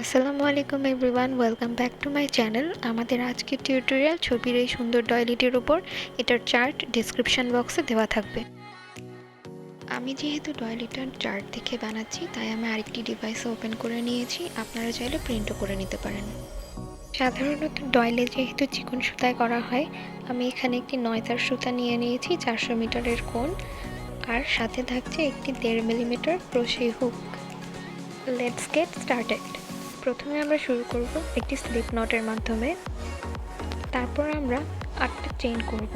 আসসালামু আলাইকুম everyone, welcome back to my channel. আমাদের আজকের টিউটোরিয়াল ছবির এই সুন্দর ডয়েলিটির উপর। এটার চার্ট ডেসক্রিপশন বক্সে দেওয়া থাকবে। আমি যেহেতু ডয়েলিটার চার্ট দেখে বানাচ্ছি, তাই আমি আরেকটি ডিভাইস ওপেন করে নিয়েছি। আপনারা চাইলে প্রিন্টও করে নিতে পারেন। সাধারণত ডয়েলে যেহেতু চিকন সুতায় করা হয়, আমি এখানে একটি 9 সুতা নিয়ে নিয়েছি 400 মিটারের কোণ, আর সাথে থাকছে একটি 1.5 millimetre crochet hook. Let's get started. প্রথমে আমরা শুরু করব একটি স্লিপ নটের মাধ্যমে। তারপর আমরা 8টা চেইন করব।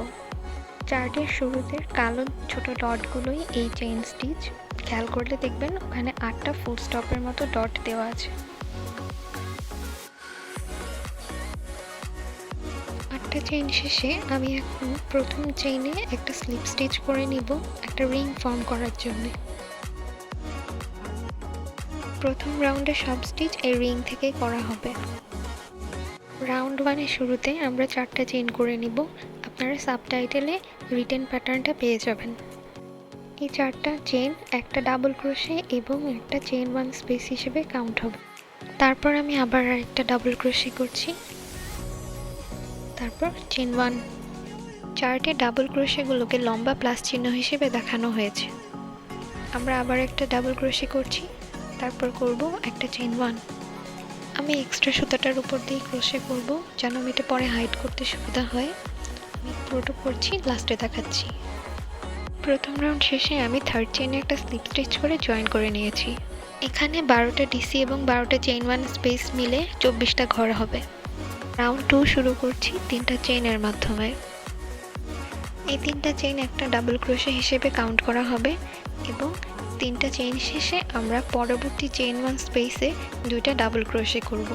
চার্টের শুরুতে কালো ছোট ডটগুলোই এই চেইন স্টিচ। খেয়াল করলে দেখবেন ওখানে 8টা ফুল স্টপের মতো ডট দেওয়া আছে। 8টা চেইন শেষে আমি এখন প্রথম চেইনে একটা স্লিপ স্টিচ করে নিব, একটা রিং ফর্ম করার জন্য। প্রথম রাউন্ডের সব স্টিচ এই রিং থেকে করা হবে। রাউন্ড 1-এর শুরুতে আমরা 4টা চেইন করে নিব। আপনারা সাবটাইটেলে রিটেন প্যাটার্নটা পেয়ে যাবেন। এই 4টা চেইন একটা ডাবল ক্রোশে এবং একটা চেইন 1 স্পেস হিসেবে কাউন্ট হবে। তারপর আমি আবার আরেকটা ডাবল ক্রোশে করছি, তারপর চেইন 1। চার্টে ডাবল ক্রোশেগুলোকে লম্বা প্লাস চিহ্ন হিসেবে দেখানো হয়েছে। আমরা আবার একটা ডাবল ক্রোশে করছি, তারপর করব একটা চেইন 1। আমি এক্সট্রা সুতাটার উপর দিয়ে ক্রোশে করব, যেন আমি এটা পরে হাইড করতে সুবিধা হয়। আমি পুরোটা করছি, লাস্টে দেখাচ্ছি। প্রথম রাউন্ড শেষে আমি থার্ড চেইনে একটা স্লিপ স্টিচ করে জয়েন করে নিয়েছি। এখানে 12টা ডিসি এবং 12টা চেইন 1 স্পেস মিলে 24টা ঘর হবে। রাউন্ড 2 শুরু করছি 3টা চেইনের মাধ্যমে। এই 3টা চেইন একটা ডাবল ক্রোশে হিসেবে কাউন্ট করা হবে এবং 3টা চেইন শেষে আমরা পরবর্তী চেইন 1 স্পেসে 2টা ডাবল ক্রোশে করব।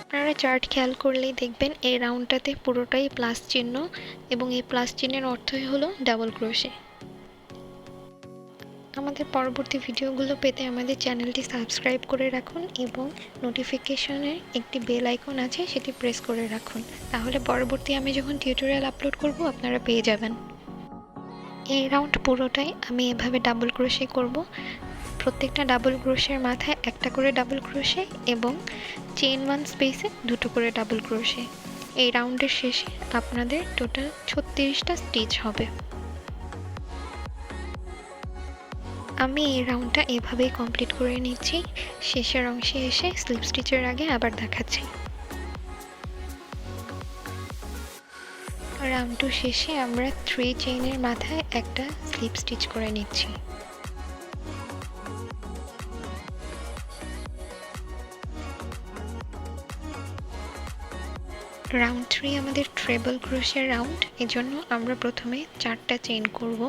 আপনারা চার্ট খেয়াল করলেই দেখবেন এই রাউন্ডটাতে পুরোটাই প্লাস চিহ্ন, এবং এই প্লাস চিহ্নের অর্থই হলো ডাবল ক্রোশে। আমাদের পরবর্তী ভিডিওগুলো পেতে আমাদের চ্যানেলটি সাবস্ক্রাইব করে রাখুন এবং নোটিফিকেশনের একটি বেল আইকন আছে, সেটি প্রেস করে রাখুন। তাহলে পরবর্তী আমি যখন টিউটোরিয়াল আপলোড করব আপনারা পেয়ে যাবেন। এই রাউন্ড পুরোটাই আমি এভাবে ডাবল ক্রোশে করব। প্রত্যেকটা ডাবল ক্রোশের মাথায় একটা করে ডাবল ক্রোশে এবং চেইন 1 স্পেসে 2টো করে ডাবল ক্রোশে। এই রাউন্ডের শেষে আপনাদের টোটাল 36টা স্টিচ হবে। আমি এই রাউন্ডটা এভাবেই কমপ্লিট করে নিচ্ছি। শেষের অংশে এসে স্লিপ স্টিচের আগে আবার দেখাচ্ছি। রাউন্ড 2 শেষে আমরা 3 চেইনের মাথায় একটা স্লিপ স্টিচ করে নিচ্ছি। রাউন্ড 3 আমাদের ট্রেবল ক্রোশের রাউন্ড, এজন্য আমরা প্রথমে 4টা চেইন করব।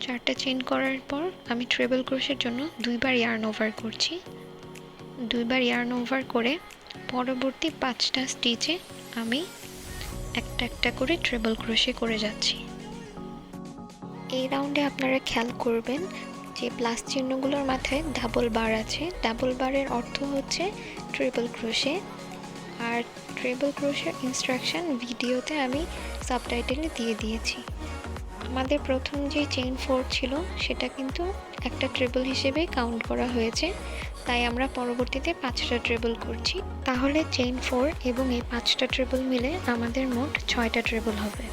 4টা চেইন করার পর আমি ট্রেবল ক্রোশের জন্য 2বার ইয়ার্ন ওভার করছি। 2বার ইয়ার্ন ওভার করে পরবর্তী 5টা স্টিচে আমি একটা একটা করে ট্রেবল ক্রোশে করে যাচ্ছি। এই রাউন্ডে আপনারা খেয়াল করবেন যে প্লাস চিহ্নগুলোর মাথায় ডাবল বার আছে। ডাবল বারের অর্থ হচ্ছে ট্রিপল ক্রোশে, আর ট্রিপল ক্রোশের ইনস্ট্রাকশন ভিডিওতে আমি সাবটাইটেলে দিয়ে দিয়েছি। আমাদের প্রথম যে চেইন 4 ছিল সেটা কিন্তু একটা ট্রিপল হিসেবে কাউন্ট করা হয়েছে, তাই আমরা পরবর্তীতে 5টা ট্রিপল করছি। তাহলে চেইন 4 এবং এই 5টা ট্রিপল মিলে আমাদের মোট 6টা ট্রিপল হবে।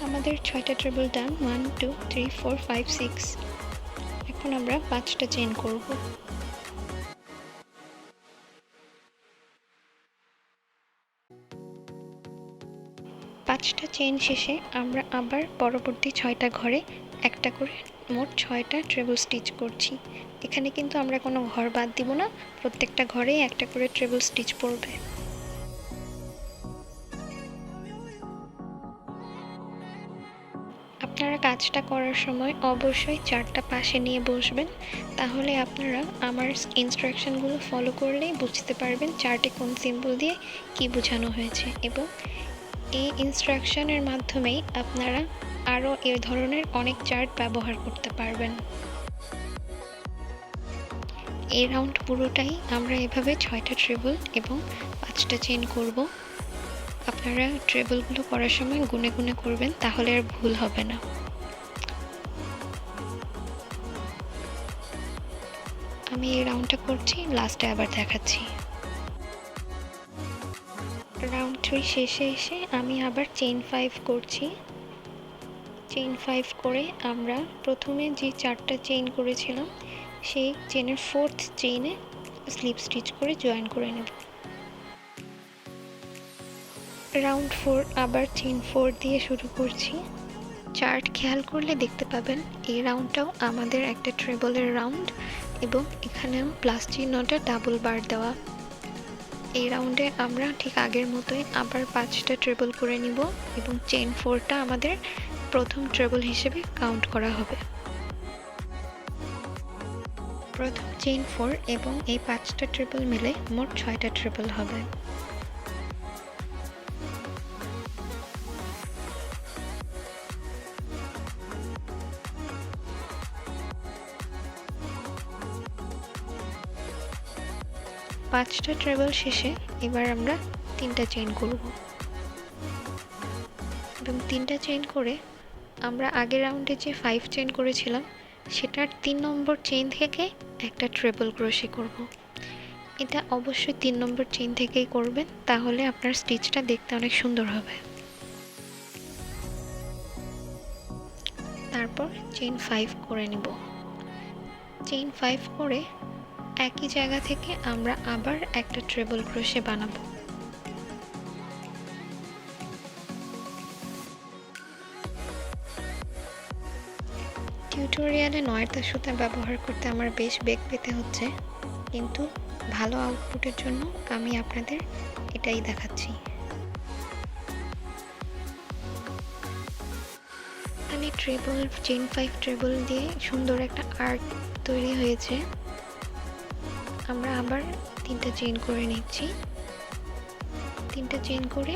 আমাদের 6টা ট্রিপল ডান, 1 2 3 4 5 6। এখন আমরা 5টা চেইন করব। 5টা চেইন শেষে আমরা আবার পরবর্তী 6টা ঘরে একটা করে মোট 6টা ট্রেবল স্টিচ করছি। এখানে কিন্তু আমরা কোনো ঘর বাদ দিব না, প্রত্যেকটা ঘরেই একটা করে ট্রেবল স্টিচ পড়বে। আপনারা কাজটা করার সময় অবশ্যই চার্টটা পাশে নিয়ে বসবেন, তাহলে আপনারা আমার ইনস্ট্রাকশনগুলো ফলো করলেই বুঝতে পারবেন চার্টে কোন সিম্বল দিয়ে কি বোঝানো হয়েছে, এবং এই ইনস্ট্রাকশনের মাধ্যমেই আপনারা আরও এ ধরনের অনেক চার্ট ব্যবহার করতে পারবেন। এই রাউন্ড পুরোটাই আমরা এভাবে 6টা ট্রেবল এবং 5টা চেইন করব। আপনারা ট্রেবলগুলো করার সময় গুনে গুনে করবেন, তাহলে আর ভুল হবে না। আমি এই রাউন্ডটা করছি, লাস্টে আবার দেখাচ্ছি। রাউন্ড 3 শেষে এসে আমি আবার চেইন 5 করছি। চেইন 5 করে আমরা প্রথমে যে 4টা চেইন করেছিলাম সেই চেইনের 4th চেইনে স্লিপ স্টিচ করে জয়েন করে নেব। রাউন্ড 4 আবার চেইন 4 দিয়ে শুরু করছি। চার্ট খেয়াল করলে দেখতে পাবেন এই রাউন্ডটাও আমাদের একটা ট্রেবলের রাউন্ড এবং এখানে প্লাস চিহ্নটা ডাবল বার দেওয়া। এই রাউন্ডে আমরা ঠিক আগের মতোই আবার 5টা ট্রেবল করে নিব এবং চেইন 4টা আমাদের প্রথম ট্রেবল হিসেবে কাউন্ট করা হবে। প্রথম চেইন 4 এবং এই 5টা ট্রেবল মিলে মোট 6টা ট্রেবল হবে। পাঁচটা ট্রেবল শেষে এবার আমরা 3টা চেইন করব এবং 3টা চেইন করে আমরা আগের রাউন্ডে যে 5 চেইন করেছিলাম সেটার 3 নম্বর চেইন থেকে একটা ট্রেবল ক্রোশে করব। এটা অবশ্যই 3 নম্বর চেইন থেকেই করবেন, তাহলে আপনার স্টিচটা দেখতে অনেক সুন্দর হবে। তারপর চেইন 5 করে নিব। চেইন 5 করে একই জায়গা থেকে আমরা আবার একটা ট্রেবল ক্রোশে বানাবো। টিউটোরিয়ালে 9টা সুতা ব্যবহার করতে আমার বেশ বেগ পেতে হচ্ছে, কিন্তু ভালো আউটপুটের জন্য আমি আপনাদের এটাই দেখাচ্ছি। এখানে ট্রেবল চেইন 5 ট্রেবল দিয়ে সুন্দর একটা আর্ট তৈরি হয়েছে। আমরা আবার 3টা চেইন করে নিচ্ছি। 3টা চেইন করে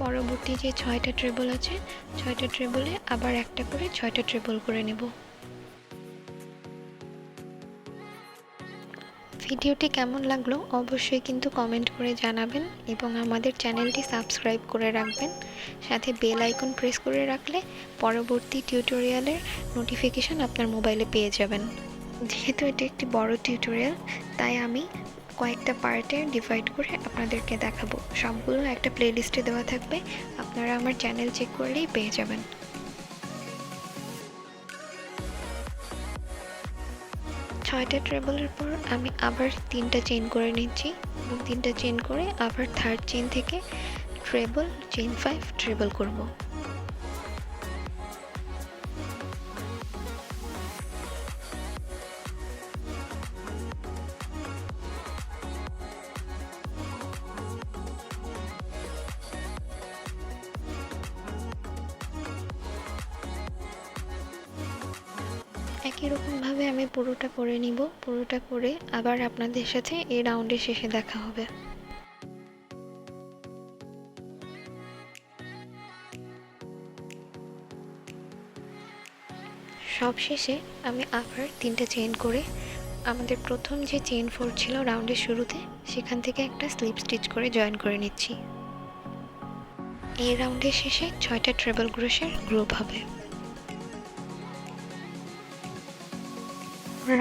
পরবর্তী যে 6টা ট্রেবল আছে 6টা ট্রেবলে আবার একটা করে 6টা ট্রেবল করে নেব। ভিডিওটি কেমন লাগলো অবশ্যই কিন্তু কমেন্ট করে জানাবেন এবং আমাদের চ্যানেলটি সাবস্ক্রাইব করে রাখবেন। সাথে বেল আইকন প্রেস করে রাখলে পরবর্তী টিউটোরিয়ালের নোটিফিকেশন আপনার মোবাইলে পেয়ে যাবেন। যেহেতু এটি একটি বড় টিউটোরিয়াল তাই আমি কয়েকটা পার্টে ডিভাইড করে আপনাদেরকে দেখাবো। সবগুলো একটা প্লেলিস্টে দেওয়া থাকবে, আপনারা আমার চ্যানেল চেক করলেই পেয়ে যাবেন। ছয়টা ট্রেবলের পর আমি আবার 3টা চেইন করে নিচ্ছি এবং 3টা চেইন করে আবার থার্ড চেইন থেকে ট্রেবল চেইন 5 ট্রেবল করব। একই রকমভাবে আমি পুরোটা করে নিব। পুরোটা করে আবার আপনাদের সাথে এই রাউন্ডের শেষে দেখা হবে। সব শেষে আমি আবার 3টা চেইন করে আমাদের প্রথম যে চেইন 4 ছিল রাউন্ডের শুরুতে সেখান থেকে একটা স্লিপ স্টিচ করে জয়েন করে নিচ্ছি। এই রাউন্ডের শেষে 6টা ট্রেবল ক্রোশের গ্রুপ হবে।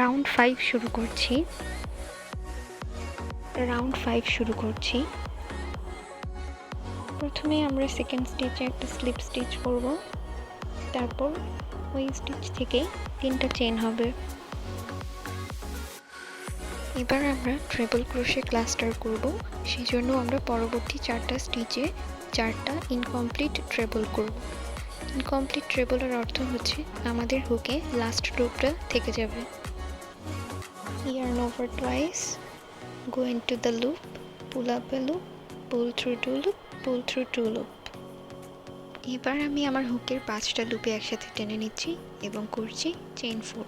রাউন্ড 5 শুরু করছি। প্রথমে আমরা সেকেন্ড স্টিচে একটা স্লিপ স্টিচ করব, তারপর ওই স্টিচ থেকে 3টা চেইন হবে। এবার আমরা ট্রেবল ক্রোশে ক্লাস্টার করব, সেই জন্য আমরা পরবর্তী 4টা স্টিচে 4টা ইনকমপ্লিট ট্রেবল করব। ইনকমপ্লিট ট্রেবলের অর্থ হচ্ছে আমাদের হুকে লাস্ট লুপটা থেকে যাবে। Yarn over twice, go into the loop, pull up a loop, pull through 2 loop, pull through 2 loop। এবার আমি আমার হুকের 5টা লুপে একসাথে টেনে নিচ্ছি এবং করছি চেইন 4।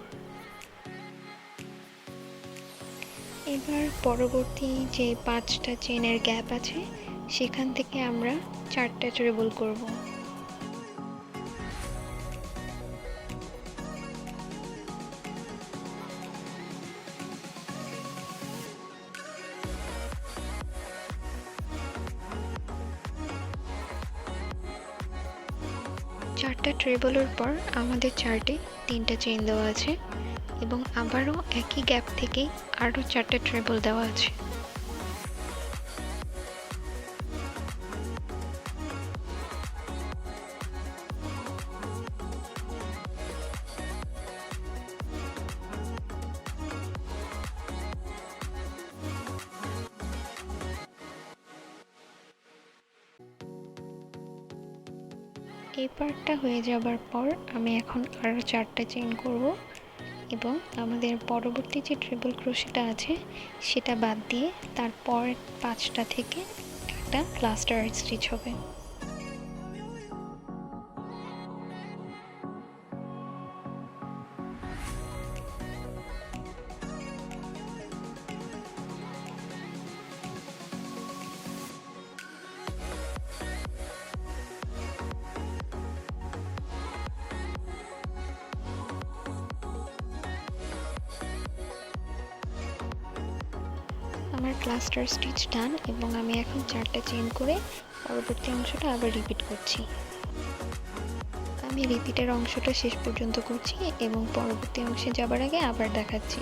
এবার পরবর্তী যে 5টা চেইনের গ্যাপ আছে সেখান থেকে আমরা 4টা ট্রেবল করব। চারটা ট্রেবলের পর আমাদের চার্টে 3টা চেইন দেওয়া আছে এবং আবারও একই গ্যাপ থেকেই আরও 4টা ট্রেবল দেওয়া আছে। এই পার্টটা হয়ে যাবার পর আমি এখন আরও 4টা চেইন করব এবং আমাদের পরবর্তী যে ট্রিপল ক্রোশেটা আছে সেটা বাদ দিয়ে তারপর 5টা থেকে একটা ক্লাস্টার স্টিচ হবে। আমার ক্লাস্টার স্টিচ ডান এবং আমি এখন 4টা চেইন করে পরবর্তী অংশটা আবার রিপিট করছি। আমি রিপিটের অংশটা শেষ পর্যন্ত করছি এবং পরবর্তী অংশে যাবার আগে আবার দেখাচ্ছি।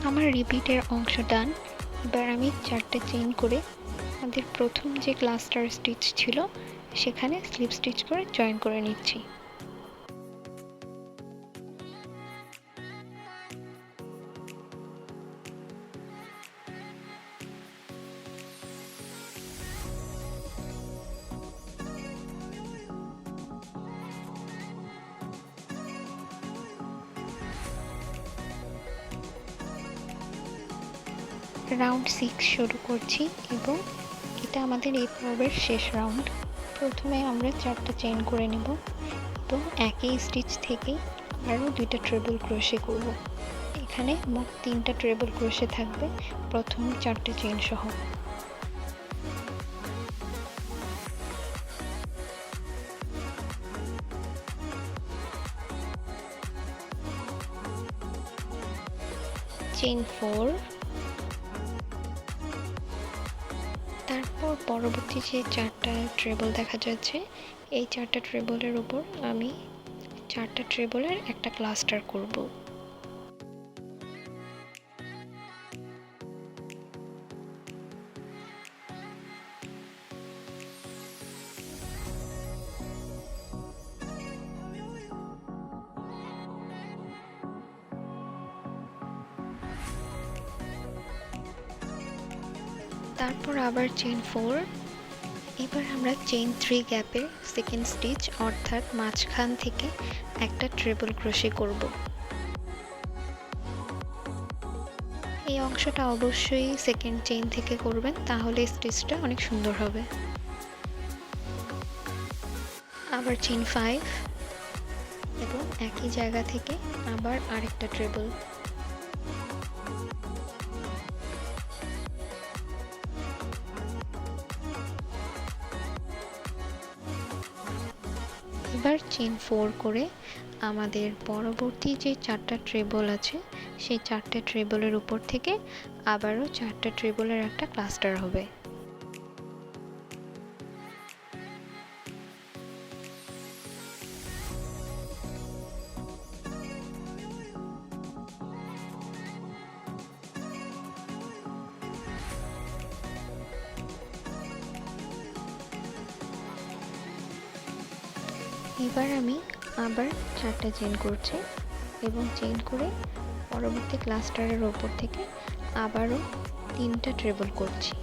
আমার রিপিটের অংশ ডান। এবার আমি 4টা চেইন করে আমাদের প্রথম যে ক্লাস্টার স্টিচ ছিল সেখানে স্লিপ স্টিচ করে জয়েন করে নিচ্ছি। রাউন্ড 6 শুরু করছি এবং এটা আমাদের এই পর্বের শেষ রাউন্ড। প্রথমে আমরা 4টা চেইন করে নেব এবং একই স্টিচ থেকেই আরও 2টা ট্রিপল ক্রোশে করব। এখানে মোট 3টা ট্রিপল ক্রোশে থাকবে প্রথম 4টে চেইন সহ। চেইন 4, তারপর পরবর্তী যে 4টা ট্রেবল দেখা যাচ্ছে এই 4টা ট্রেবলের উপর আমি 4টা ট্রেবলের একটা ক্লাস্টার করব। তারপর আবার চেইন 4। এবার আমরা চেইন 3 গ্যাপের সেকেন্ড স্টিচ অর্থাৎ মাঝখান থেকে একটা ট্রিপল ক্রোশে করব। এই অংশটা অবশ্যই সেকেন্ড চেইন থেকে করবেন, তাহলে স্টিচটা অনেক সুন্দর হবে। আবার চেইন 5 এবং একই জায়গা থেকে আবার আরেকটা ট্রিপল। এবার চেইন 4 করে আমাদের পরবর্তী যে 4টা ট্রেবল আছে সেই 4টে ট্রেবলের উপর থেকে আবারও 4টা ট্রেবলের একটা ক্লাস্টার হবে। এবার আমি আবার 4টা চেইন করছি এবং চেইন করে পরবর্তী ক্লাস্টারের ওপর থেকে আবারও 3টা ট্রেবল করছি।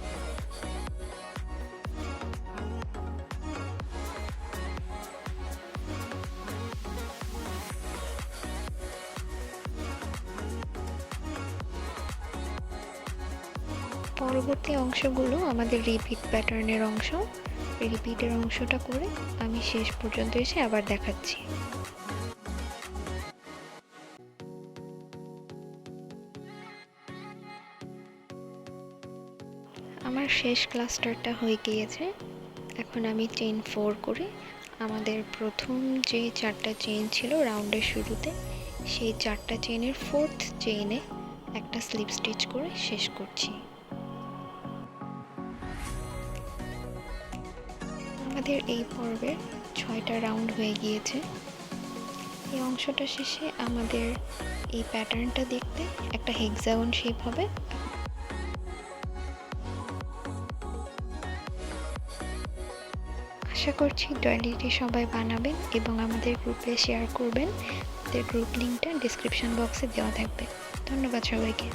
পরবর্তী অংশগুলো আমাদের রিপিট প্যাটার্নের অংশ। রিপিটের অংশটা করে আমি শেষ পর্যন্ত এসে আবার দেখাচ্ছি। আমার শেষ ক্লাস্টারটা হয়ে গিয়েছে। এখন আমি চেইন 4 করে আমাদের প্রথম যে 4টা চেইন ছিল রাউন্ডের শুরুতে সেই 4টা চেইনের 4th চেইনে একটা স্লিপ স্টিচ করে শেষ করছি। আমাদের এই পর্বের 6টা রাউন্ড হয়ে গিয়েছে। এই অংশটা শেষে আমাদের এই প্যাটার্নটা দেখতে একটা হেক্সাগন শেপ হবে। আশা করছি ডয়েলিটি সবাই বানাবেন এবং আমাদের গ্রুপে শেয়ার করবেন। আমাদের গ্রুপ লিঙ্কটা ডেসক্রিপশন বক্সে দেওয়া থাকবে। ধন্যবাদ সবাইকে।